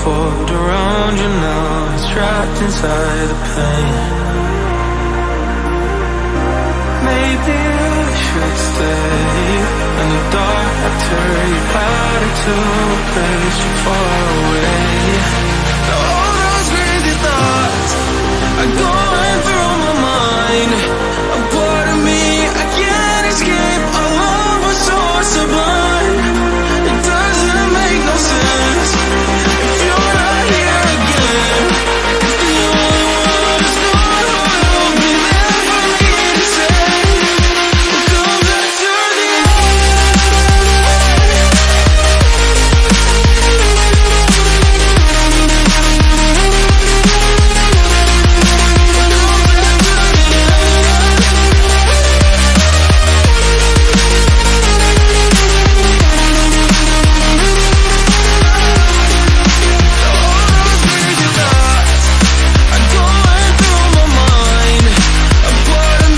revolved around you now. It's trapped inside the pain. Maybe I should stay in the dark. I turn you out into a place far away.